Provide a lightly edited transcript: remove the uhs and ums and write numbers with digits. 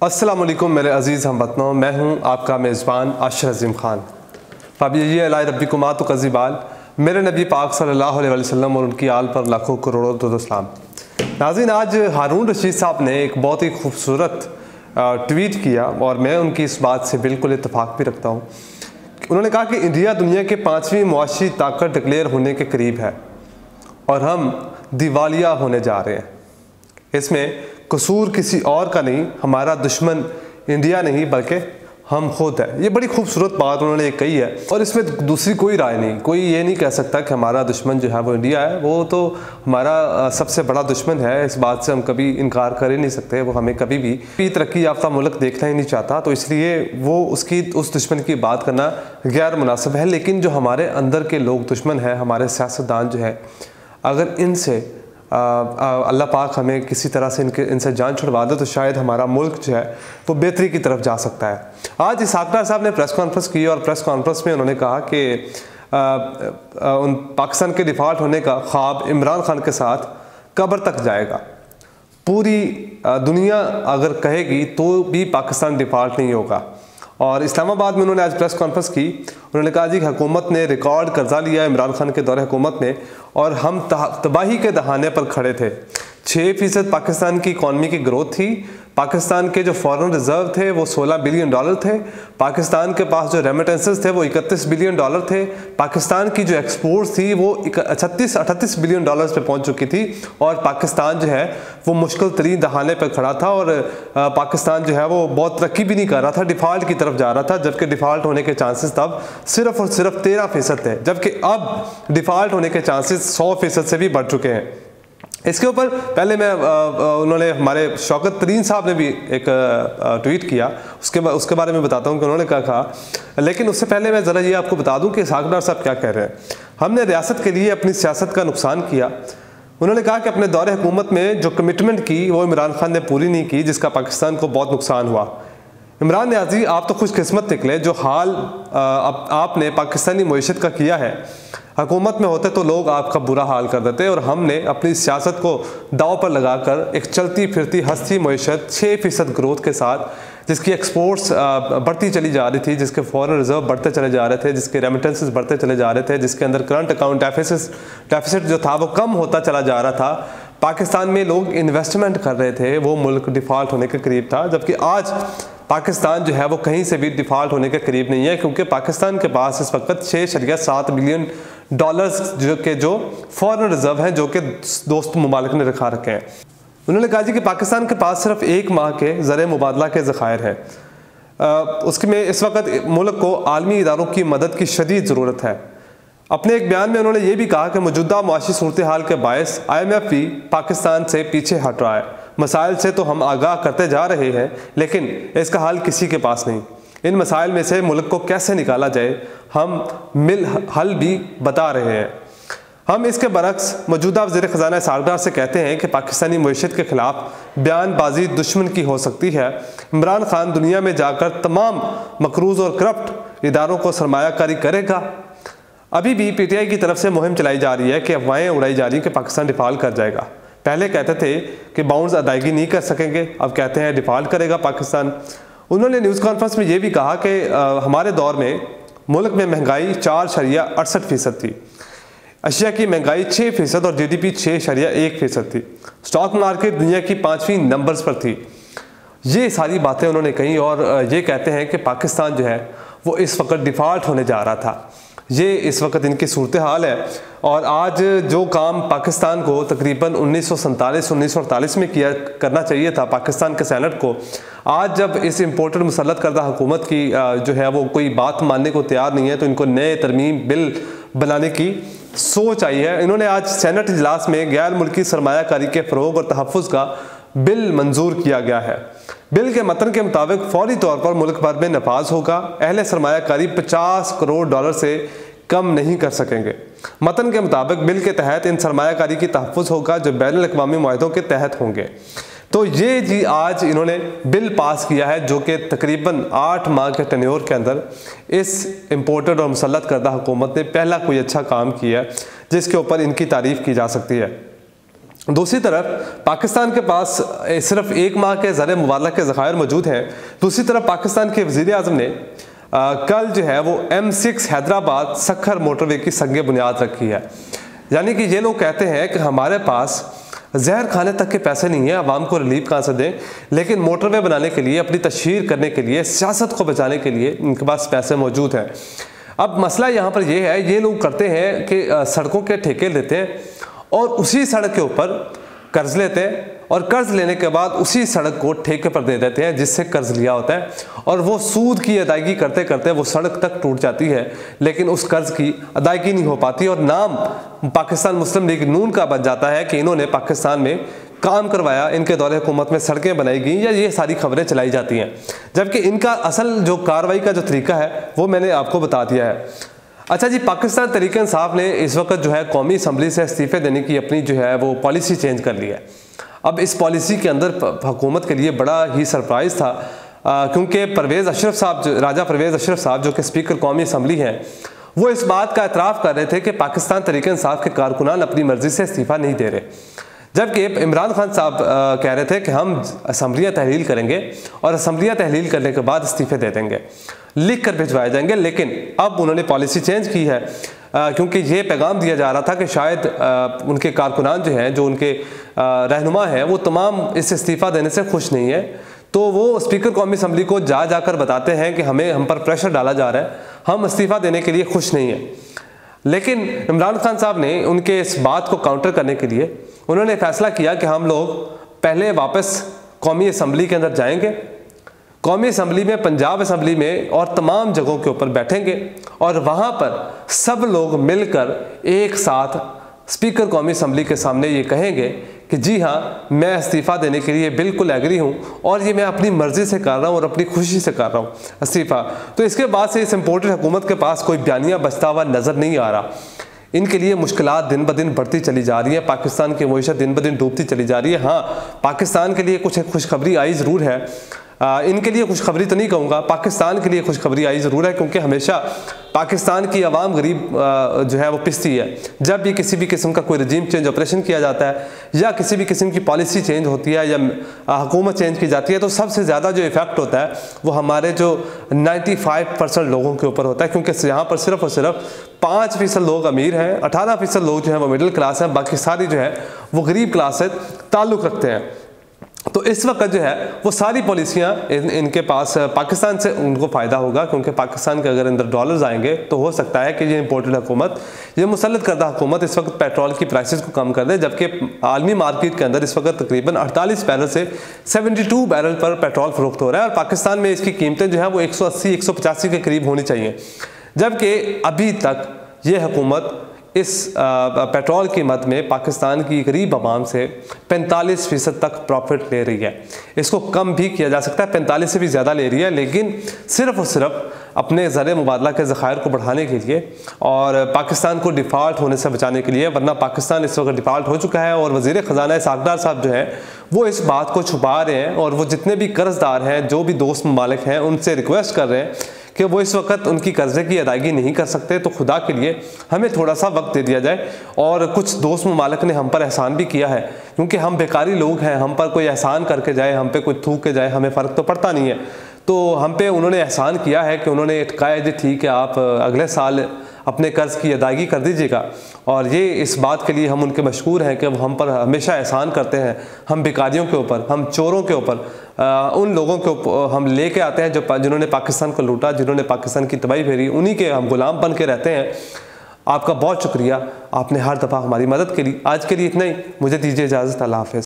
अस्सलाम वालेकुम मेरे अज़ीज़ हमवतनों, मैं हूँ आपका मेज़बान आशर अज़ीम ख़ान। फ़ाबिय्यी अला रब्बिकुमातु कज़िबाल। मेरे नबी पाक सल्लल्लाहु अलैहि वसल्लम और उनकी आल पर लाखों करोड़ों दुरूद सलाम। नाज़रीन, आज हारून रशीद साहब ने एक बहुत ही खूबसूरत ट्वीट किया और मैं उनकी इस बात से बिल्कुल इत्तफ़ाक़ भी रखता हूँ। उन्होंने कहा कि इंडिया दुनिया के 5वीं मुआशी ताकत डिक्लेयर होने के करीब है और हम दिवालिया होने जा रहे हैं। इसमें कसूर किसी और का नहीं, हमारा दुश्मन इंडिया नहीं बल्कि हम खुद है। ये बड़ी खूबसूरत बात उन्होंने कही है और इसमें दूसरी कोई राय नहीं। कोई ये नहीं कह सकता कि हमारा दुश्मन जो है वो इंडिया है, वो तो हमारा सबसे बड़ा दुश्मन है। इस बात से हम कभी इनकार कर ही नहीं सकते। वो हमें कभी भी तरक्की याफ्ता मुल्क देखना ही नहीं चाहता, तो इसलिए वो उस दुश्मन की बात करना गैर मुनासिब है। लेकिन जो हमारे अंदर के लोग दुश्मन हैं, हमारे सियासतदान जो है, अगर इनसे अल्लाह पाक हमें किसी तरह से इनसे जान छुड़वा दे तो शायद हमारा मुल्क जो है वो बेहतरी की तरफ जा सकता है। आज इसहाक डार साहब ने प्रेस कॉन्फ्रेंस की और प्रेस कॉन्फ्रेंस में उन्होंने कहा कि उन पाकिस्तान के डिफ़ॉल्ट होने का ख्वाब इमरान खान के साथ कब्र तक जाएगा। पूरी दुनिया अगर कहेगी तो भी पाकिस्तान डिफ़ॉल्ट नहीं होगा। और इस्लामाबाद में उन्होंने आज प्रेस कॉन्फ्रेंस की। उन्होंने कहा जी हुकूमत ने रिकॉर्ड कर्जा लिया इमरान खान के दौरे हुकूमत में और हम तबाही के दहाने पर खड़े थे। 6% पाकिस्तान की इकॉनमी की ग्रोथ थी। पाकिस्तान के जो फॉरेन रिजर्व थे वो $16 बिलियन थे। पाकिस्तान के पास जो रेमिटेंसेस थे वो $31 बिलियन थे। पाकिस्तान की जो एक्सपोर्ट्स थी वो 38 बिलियन पे पहुंच चुकी थी और पाकिस्तान जो है वो मुश्किल तरीन दहाने पर खड़ा था और पाकिस्तान जो है वो बहुत तरक्की भी नहीं कर रहा था, डिफ़ॉल्ट की तरफ जा रहा था। जबकि डिफ़ॉल्ट होने के चांसेस तब सिर्फ और सिर्फ 13% थे, जबकि अब डिफ़ॉल्ट होने के चांसेस 100% से भी बढ़ चुके हैं। इसके ऊपर पहले उन्होंने हमारे शौकत तरीन साहब ने भी एक ट्वीट किया, उसके बारे में बताता हूँ कि उन्होंने क्या कहा। लेकिन उससे पहले मैं ज़रा ये आपको बता दूँ कि इसहाक डार साहब क्या कह रहे हैं। हमने रियासत के लिए अपनी सियासत का नुकसान किया। उन्होंने कहा कि अपने दौरे हुकूमत में जो कमिटमेंट की वो इमरान खान ने पूरी नहीं की, जिसका पाकिस्तान को बहुत नुकसान हुआ। इमरान न्याजी, आप तो खुशकिस्मत निकले जो हाल आपने पाकिस्तानी मईशत का किया है। हुकूमत में होते तो लोग आपका बुरा हाल कर देते और हमने अपनी सियासत को दाव पर लगाकर एक चलती फिरती हस्ती मईशत 6% ग्रोथ के साथ, जिसकी एक्सपोर्ट्स बढ़ती चली जा रही थी, जिसके फॉरेन रिजर्व बढ़ते चले जा रहे थे, जिसके रेमिटेंसेस बढ़ते चले जा रहे थे, जिसके अंदर करंट अकाउंट डेफिसिट जो था वो कम होता चला जा रहा था। पाकिस्तान में लोग इन्वेस्टमेंट कर रहे थे, वो मुल्क डिफ़ॉल्ट होने के करीब था। जबकि आज पाकिस्तान जो है वो कहीं से भी डिफ़ॉल्ट होने के करीब नहीं है, क्योंकि पाकिस्तान के पास इस वक्त $6.7 बिलियन जो फॉरेन रिजर्व हैं, जो कि दोस्त ममालिक ने रखा रखे हैं। उन्होंने कहा जी कि पाकिस्तान के पास सिर्फ 1 माह के ज़र मुबादला के ज़खायर हैं। उसमें इस वक्त मुल्क को आलमी इदारों की मदद की शदीद ज़रूरत है। अपने एक बयान में उन्होंने ये भी कहा कि मौजूदा मुआशी सूरत हाल के बायस IMF भी पाकिस्तान से पीछे हट रहा है। मसाइल से तो हम आगाह करते जा रहे हैं, लेकिन इसका हल किसी के पास नहीं। इन मसाइल में से मुल्क को कैसे निकाला जाए हम हल भी बता रहे हैं। हम इसके बरक्स मौजूदा वज़ीर ख़ज़ाना इसहाक डार से कहते हैं कि पाकिस्तानी मईशत के ख़िलाफ़ बयानबाजी दुश्मन की हो सकती है। इमरान खान दुनिया में जाकर तमाम मकरूज़ और करप्ट इदारों को सरमायाकारी करेगा। अभी भी PTI की तरफ से मुहिम चलाई जा रही है कि अफवाहें उड़ाई जा रही हैं कि पाकिस्तान डिफ़ॉल्ट कर जाएगा। पहले कहते थे कि बाउंड्स अदायगी नहीं कर सकेंगे, अब कहते हैं डिफ़ॉल्ट करेगा पाकिस्तान। उन्होंने न्यूज़ कॉन्फ्रेंस में ये भी कहा कि हमारे दौर में मुल्क में महंगाई 4.68% थी, अशिया की महंगाई 6% और GDP 6.1% थी। स्टॉक मार्केट दुनिया की 5वीं नंबर्स पर थी। ये सारी बातें उन्होंने कही और ये कहते हैं कि पाकिस्तान जो है वो इस वक्त डिफ़ॉल्ट होने जा रहा था। ये इस वक्त इनकी सूरत हाल है। और आज जो काम पाकिस्तान को तकरीबन 1947-1948 में करना चाहिए था पाकिस्तान के सेनेट को, आज जब इस इम्पोर्टेड मुसल्लत करदा हुकूमत की जो है वो कोई बात मानने को तैयार नहीं है, तो इनको नए तरमीम बिल बनाने की सोच आई है। इन्होंने आज सेनेट इजलास में गैर मुल्की सरमायाकारी के फ़रोग़ और तहफ़्फ़ुज़ का बिल मंजूर किया गया है। बिल के मतन के मुताबिक फौरी तौर पर मुल्क भर में नफाज होगा। अहले सरमायाकारी $50 करोड़ से कम नहीं कर सकेंगे। मतन के मुताबिक बिल के तहत इन सरमायाकारी की तहफ़्फ़ुज़ होगा जो बैनुल अक़वामी मुआहदों के तहत होंगे। तो ये जी आज इन्होंने बिल पास किया है जो कि तकरीबन 8 माह के टेन्योर के अंदर इस इम्पोर्टेड और मुसल्लत करदा हुकूमत ने पहला कोई अच्छा काम किया है जिसके ऊपर इनकी तारीफ़ की जा सकती है। दूसरी तरफ पाकिस्तान के पास सिर्फ 1 माह के ज़र मुबादला के ज़खायर मौजूद हैं। दूसरी तरफ पाकिस्तान के वज़ीर आज़म ने कल जो है वो M6 हैदराबाद सखर मोटरवे की संग बुनियाद रखी है। यानी कि ये लोग कहते हैं कि हमारे पास जहर खाने तक के पैसे नहीं है, आवाम को रिलीफ कहाँ से दें, लेकिन मोटरवे बनाने के लिए, अपनी तशहीर करने के लिए, सियासत को बचाने के लिए इनके पास पैसे मौजूद हैं। अब मसला यहाँ पर यह है, ये लोग करते हैं कि सड़कों के ठेके लेते हैं और उसी सड़क के ऊपर कर्ज लेते हैं और कर्ज लेने के बाद उसी सड़क को ठेके पर दे देते हैं जिससे कर्ज लिया होता है, और वो सूद की अदायगी करते करते वो सड़क तक टूट जाती है, लेकिन उस कर्ज की अदायगी नहीं हो पाती और नाम पाकिस्तान मुस्लिम लीग नून का बन जाता है कि इन्होंने पाकिस्तान में काम करवाया, इनके दौरे हुकूमत में सड़कें बनाई गई, या ये सारी खबरें चलाई जाती हैं। जबकि इनका असल जो कार्रवाई का जो तरीका है वो मैंने आपको बता दिया है। अच्छा जी, पाकिस्तान तहरीक इंसाफ ने इस वक्त जो है कौमी असम्बली से इस्तीफ़े देने की अपनी जो है वो पॉलिसी चेंज कर ली है। अब इस पॉलिसी के अंदर हुकूमत के लिए बड़ा ही सरप्राइज़ था, क्योंकि परवेज़ अशरफ साहब, राजा परवेज़ अशरफ साहब जो कि स्पीकर कौमी असम्बली हैं, वो इस बात का एतराफ़ कर रहे थे कि पाकिस्तान तहरीक इंसाफ के कारकुनान अपनी मर्ज़ी से इस्तीफ़ा नहीं दे रहे। जबकि इमरान खान साहब कह रहे थे कि हम असम्बलियाँ तहलील करेंगे और असम्बलियाँ तहलील करने के बाद इस्तीफ़े दे देंगे, लिख कर भिजवाए जाएंगे। लेकिन अब उन्होंने पॉलिसी चेंज की है, क्योंकि ये पैगाम दिया जा रहा था कि शायद उनके कारकुनान जो हैं, जो उनके रहनुमा हैं, वो तमाम इस इस्तीफ़ा देने से खुश नहीं है। तो वो स्पीकर कौमी असम्बली को जाकर बताते हैं कि हम पर प्रेशर डाला जा रहा है, हम इस्तीफ़ा देने के लिए खुश नहीं हैं। लेकिन इमरान खान साहब ने उनके इस बात को काउंटर करने के लिए उन्होंने फैसला किया कि हम लोग पहले वापस कौमी असम्बली के अंदर जाएंगे, कौमी असम्बली में, पंजाब असम्बली में और तमाम जगहों के ऊपर बैठेंगे और वहाँ पर सब लोग मिलकर एक साथ स्पीकर कौमी असम्बली के सामने ये कहेंगे कि जी हाँ, मैं इस्तीफ़ा देने के लिए बिल्कुल एग्री हूँ और ये मैं अपनी मर्ज़ी से कर रहा हूँ और अपनी खुशी से कर रहा हूँ इस्तीफ़ा। तो इसके बाद से इस इम्पोर्टेड हुकूमत के पास कोई बयानिया बचता हुआ नज़र नहीं आ रहा। इनके लिए मुश्किलात दिन ब दिन बढ़ती चली जा रही है, पाकिस्तान की मईशत दिन ब दिन डूबती चली जा रही है। हाँ, पाकिस्तान के लिए कुछ खुशखबरी आई ज़रूर है, इनके लिए खुशखबरी तो नहीं कहूँगा, पाकिस्तान के लिए खुशखबरी आई ज़रूर है, क्योंकि हमेशा पाकिस्तान की आवाम गरीब जो है वो पिसती है। जब भी किसी भी किस्म का कोई रजीम चेंज ऑपरेशन किया जाता है या किसी भी किस्म की पॉलिसी चेंज होती है या हुकूमत चेंज की जाती है, तो सबसे ज़्यादा जो इफ़ेक्ट होता है वो हमारे जो 95% लोगों के ऊपर होता है, क्योंकि यहाँ पर सिर्फ और सिर्फ 5% लोग अमीर हैं, 18% लोग जो हैं वो मिडिल क्लास हैं, बाकी सारी जो है वो गरीब क्लास से ताल्लुक़ रखते हैं। तो इस वक्त जो है वो सारी पॉलिसियाँ इनके पास पाकिस्तान से उनको फ़ायदा होगा, क्योंकि पाकिस्तान के अगर अंदर डॉलर्स आएंगे तो हो सकता है कि ये इम्पोर्टेड हुकूमत, ये मुसल्लत करदा हुकूमत इस वक्त पेट्रोल की प्राइसेस को कम कर दे। जबकि आलमी मार्केट के अंदर इस वक्त तकरीबन 48 बैरल से 72 बैरल पर पेट्रोल फरोख्त हो रहा है और पाकिस्तान में इसकी कीमतें जो है वो 180-185 के करीब होनी चाहिए। जबकि अभी तक ये हुकूमत इस पेट्रोल कीमत में पाकिस्तान की गरीब आवाम से 45% तक प्रॉफिट ले रही है। इसको कम भी किया जा सकता है, 45 से भी ज़्यादा ले रही है, लेकिन सिर्फ़ और सिर्फ अपने ज़र मुबादला के ज़खायर को बढ़ाने के लिए और पाकिस्तान को डिफ़ॉल्ट होने से बचाने के लिए। वरना पाकिस्तान इस वक्त डिफ़ॉल्ट हो चुका है और वज़ीर ख़जाना साकदार साहब जो है वो इस बात को छुपा रहे हैं और वो जितने भी कर्जदार हैं, जो भी दोस्त ममालिक हैं, उनसे रिक्वेस्ट कर रहे हैं कि वो इस वक्त उनकी कर्जे की अदायगी नहीं कर सकते, तो खुदा के लिए हमें थोड़ा सा वक्त दे दिया जाए। और कुछ दोस्त ममालिक ने हम पर एहसान भी किया है, क्योंकि हम बेकारी लोग हैं, हम पर कोई एहसान करके जाए, हम पे कोई थूक के जाए, हमें फ़र्क तो पड़ता नहीं है। तो हम पे उन्होंने एहसान किया है कि उन्होंने कहा जी ठीक है, आप अगले साल अपने कर्ज़ की अदायगी कर दीजिएगा, और ये इस बात के लिए हम उनके मशकूर हैं कि वो हम पर हमेशा एहसान करते हैं। हम बेकारियों के ऊपर, हम चोरों के ऊपर, उन लोगों के ऊपर हम लेके आते हैं जिन्होंने पाकिस्तान को लूटा, जिन्होंने पाकिस्तान की तबाही फेरी, उन्हीं के हम गुलाम बन के रहते हैं। आपका बहुत शुक्रिया, आपने हर दफ़ा हमारी मदद करी। आज के लिए इतना ही, मुझे दीजिए इजाज़त। अल्लाह हाफ़िज़।